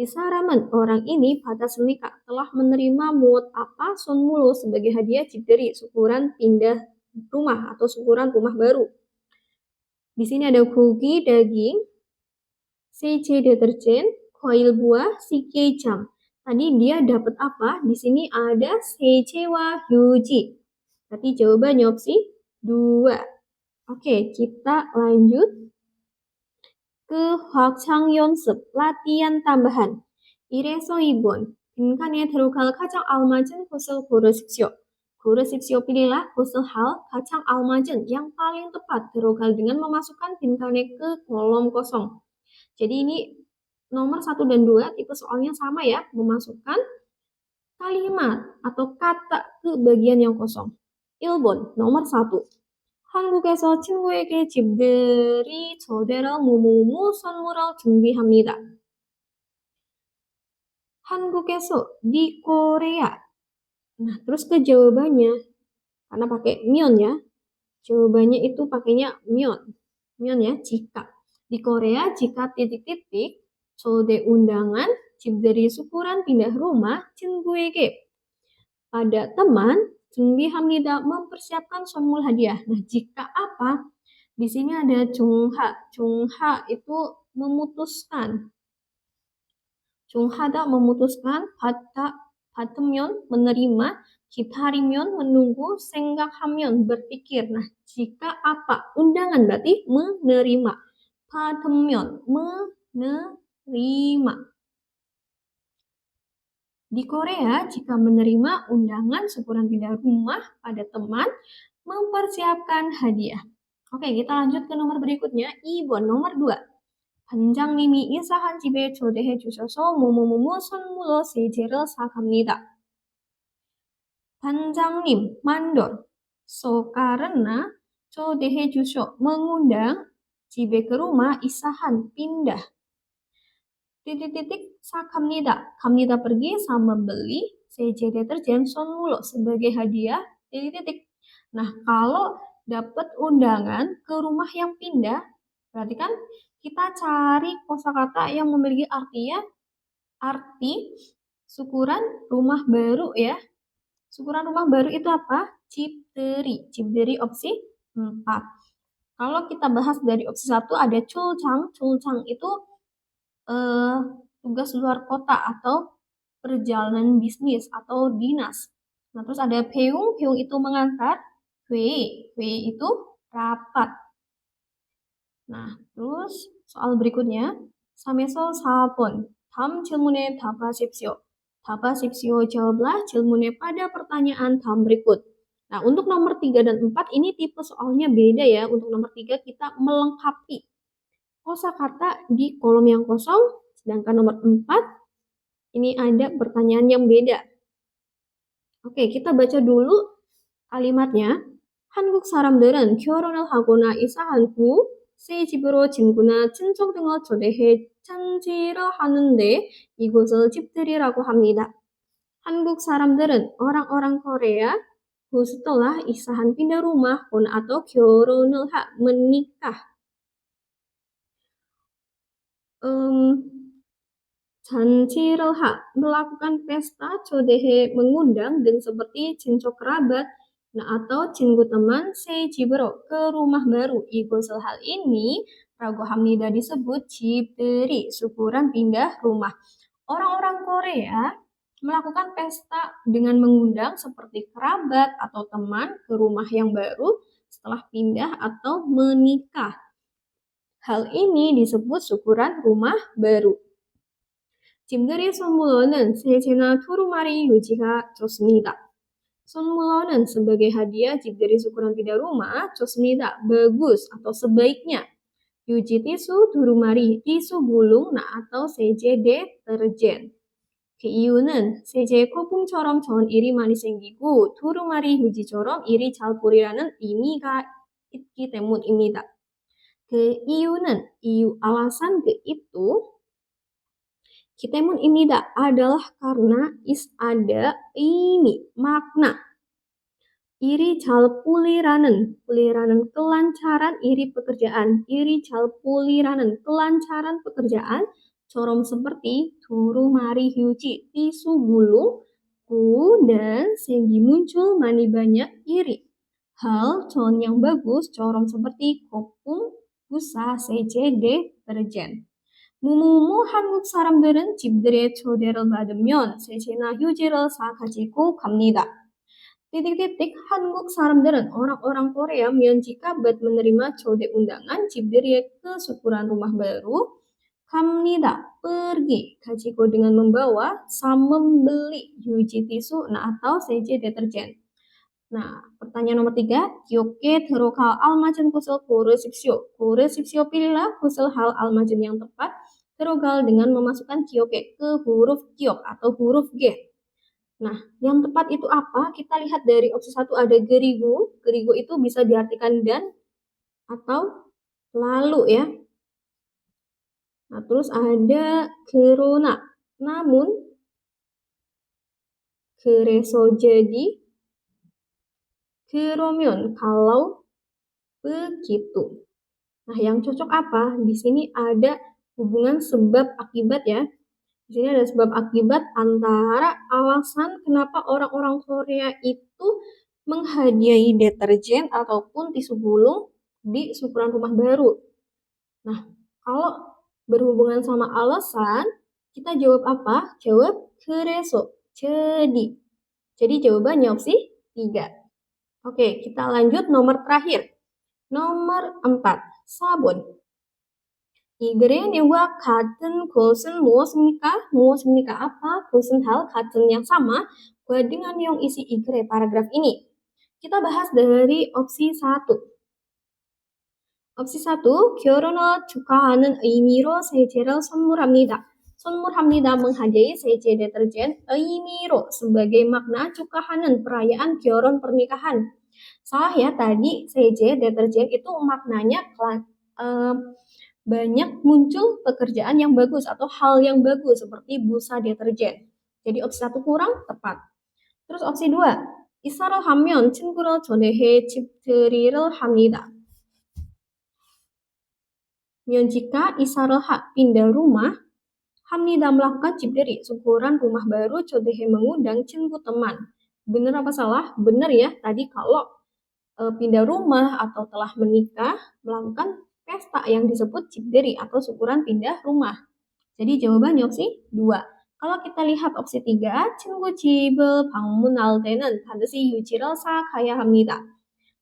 Speaker 1: 이 사람은, orang ini, 받았습니까, telah menerima muat apa, 선물로 sebagai hadiah, 집들이, syukuran pindah rumah atau syukuran rumah baru. Di sini ada gogi, daging, seje, deterjen, koil buah, sike, jam. Tadi dia dapat apa? Di sini ada sejewa yuji. Berarti jawabannya opsi 2. Oke, kita lanjut ke 확장 연습, latihan tambahan. 1에서 2번, 빈칸에 들어갈 가장 알맞은 것을 고르십시오. 고르십시오, pilihlah 것을 hal 가장 알맞은, yang paling tepat, terukal dengan memasukkan 빈칸에 ke kolom kosong. Jadi ini nomor 1 dan 2 tipe soalnya sama ya, memasukkan kalimat atau kata ke bagian yang kosong. 1번, nomor 1. 한국에서 친구에게 집들이 저대로 뭐뭐뭐 선물을 준비합니다. 한국에서, di Korea. Nah, terus ke jawabannya, karena pakai myeon ya, jawabannya itu pakainya myeon ya, jika. Di Korea, jika titik-titik, 초대 undangan, 집들이 syukuran pindah rumah, 친구에게, pada teman, 준비합니다, mempersiapkan 선물 hadiah. Nah, jika apa? Di sini ada 종하. 종하 itu memutuskan. 종하다 memutuskan, 받으면 menerima, 기다리면 menunggu, 생각하면 berpikir. Nah, jika apa? Undangan berarti menerima. 받으면 menerima. Di Korea, jika menerima undangan syukuran pindah rumah pada teman, mempersiapkan hadiah. Oke, kita lanjut ke nomor berikutnya. 2번, nomor 2. 반장님이 이사한 집에 초대해 주셔서 뭐뭐뭐뭐 선물로 세제를 사갑니다. 반장님, mandor. So, karena 초대해 주셔, mengundang, 집에 ke rumah, isahan, pindah. Titik-titik, sakamnida, kamnida pergi sama beli, seje deterjen, sonmulo sebagai hadiah, titik-titik. Nah, kalau dapat undangan ke rumah yang pindah, berarti kan kita cari kosakata yang memiliki arti syukuran rumah baru ya. Syukuran rumah baru itu apa? Cipteri. Cipteri opsi 4. Kalau kita bahas dari opsi 1 ada culcang. Culcang itu tugas luar kota atau perjalanan bisnis atau dinas. Nah, terus ada peung. Peung itu mengantar. Hui itu rapat. Nah, terus soal berikutnya. 3에서 4번. 다음 질문에 답하십시오. 답하십시오, jawablah 질문에 pada pertanyaan dalam berikut. Nah, untuk nomor 3 dan 4 ini tipe soalnya beda ya. Untuk nomor 3 kita melengkapi kosakata di kolom yang kosong, sedangkan nomor 4 ini ada pertanyaan yang beda. Oke, kita baca dulu kalimatnya. 한국 사람들은 결혼을 하거나 이사한 후 새 집으로 친구나 친척 등을 초대해 잔치를 하는데 이곳을 집들이라고 합니다. 한국 사람들은, orang-orang Korea, setelah isahan pindah rumah atau 결혼을 menikah. 잔치를 melakukan pesta, 초대해 mengundang, dan seperti 친척 kerabat, nah atau 친구 teman, 새 집으로 ke rumah baru. 이곳을 hal ini ragu hamnida disebut 집들이, syukuran pindah rumah. Orang-orang Korea melakukan pesta dengan mengundang seperti kerabat atau teman ke rumah yang baru setelah pindah atau menikah. Hal ini disebut syukuran rumah baru. 집들이 선물로는 세제나 두루마리 유지가 좋습니다. 선물로는 sebagai hadiah 집들이 syukuran pindah rumah 좋습니다, bagus atau sebaiknya. Yuji tisu, 두루마리 tisu gulung, nah atau 세제 deterjen. 그 이유는 세제의 거품처럼 전 일이 많이 생기고 두루마리 휴지처럼 일이 잘 뿌리라는 의미가 있기 때문입니다. 그 이유는, alasan ke itu, 기때문입니다 adalah karena is ada ini makna. iri 잘 pulira는 kelancaran iri pekerjaan. iri 잘 pulira는 kelancaran pekerjaan. Corom seperti turu mari hyuji tisu gulung ku dan sehingga muncul mani banyak iri. Hal contoh yang bagus corom seperti kopung busa seje deterjen. 무무무 한국 사람들은 집들이에 초대를 받으면 세제나 휴지를 사가지고 갑니다. titik-titik 한국 사람들은 orang-orang Korea jika menerima 초대 undangan 집들이에 ke syukuran rumah baru 갑니다 pergi 가지고 dengan membawa membeli 휴지 tisu atau seje deterjen. Nah, pertanyaan nomor 3, 기억에 들어갈 알맞은 곳을 고르십시오. 고르십시오 pilihlah kusel hal almajun yang tepat. Tergal dengan memasukkan 기억에 ke huruf 기억 atau huruf G. Nah, yang tepat itu apa? Kita lihat dari opsi 1 ada gerigu. Gerigu itu bisa diartikan dan atau lalu ya. Nah, terus ada kerona. Namun, kereso jadi, keramen kalau begitu. Nah, yang cocok apa? Di sini ada hubungan sebab akibat ya. Di sini ada sebab akibat antara alasan kenapa orang-orang Korea itu menghadiahi deterjen ataupun tisu gulung di syukuran rumah baru. Nah, kalau berhubungan sama alasan, kita jawab apa? Jawab 그래서, jadi. Jadi jawabannya opsi 3. Oke, kita lanjut nomor terakhir. Nomor 4, sabun. 이 글의 내용과 같은 것은 무엇입니까? 무엇입니까? apa? 것은 hal, 같은 yang sama dengan yang isi 이 글의 paragraf ini. Kita bahas dari opsi 1. opsi 1, 결혼을 축하하는 의미로 세제를 선물합니다. 선물합니다 menghadiahi seje deterjen 의미로 sebagai makna 축하하는 perayaan 결혼 pernikahan. Salah ya, tadi seje deterjen itu maknanya banyak muncul pekerjaan yang bagus atau hal yang bagus seperti busa deterjen. Jadi opsi 1 kurang tepat. Terus opsi 2, 이사를 하면 친구를 초대해 집들이를 합니다. jika 이사를 pindah rumah, 합니다 melakukan 집들이, syukuran rumah baru, 초대해 mengundang 친구 teman. Benar apa salah? Benar ya, tadi kalau pindah rumah atau telah menikah melakukan pesta yang disebut 집들이 atau syukuran pindah rumah. Jadi jawabannya opsi 2. Kalau kita lihat opsi 3, 친구 집을 방문할 때는 반드시 휴지를 사가야 합니다.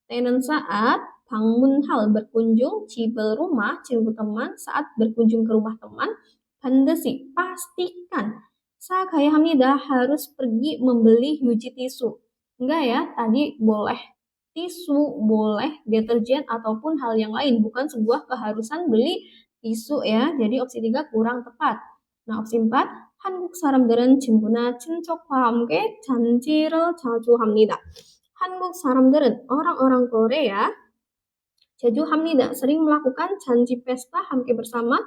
Speaker 1: 때는 saat, 방문할 berkunjung, 집을 rumah, 친구 teman, saat berkunjung ke rumah teman, 반드시 pastikan, 사가야 합니다 harus pergi membeli 휴지 tisu. Enggak ya, tadi boleh tisu, boleh deterjen ataupun hal yang lain, bukan sebuah keharusan beli tisu ya. Jadi opsi 3 kurang tepat. Nah, opsi 4, 한국 사람들은 친구나 친척과 함께 잔치를 자주 합니다. 한국 사람들은 orang-orang Korea 자주 합니다 sering melakukan janji pesta 함께 bersama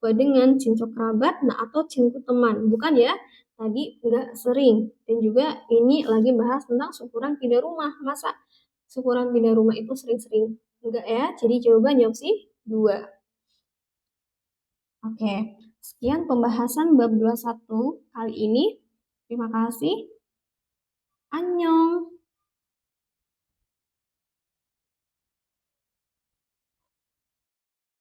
Speaker 1: dengan 친척 kerabat atau 친구 teman. Bukan ya, tadi enggak sering. Dan juga ini lagi bahas tentang syukuran pindah rumah. Masa syukuran pindah rumah itu sering-sering? Enggak ya, jadi jawabannya opsi 2. Oke, sekian pembahasan bab 21 kali ini. Terima kasih. Annyeong.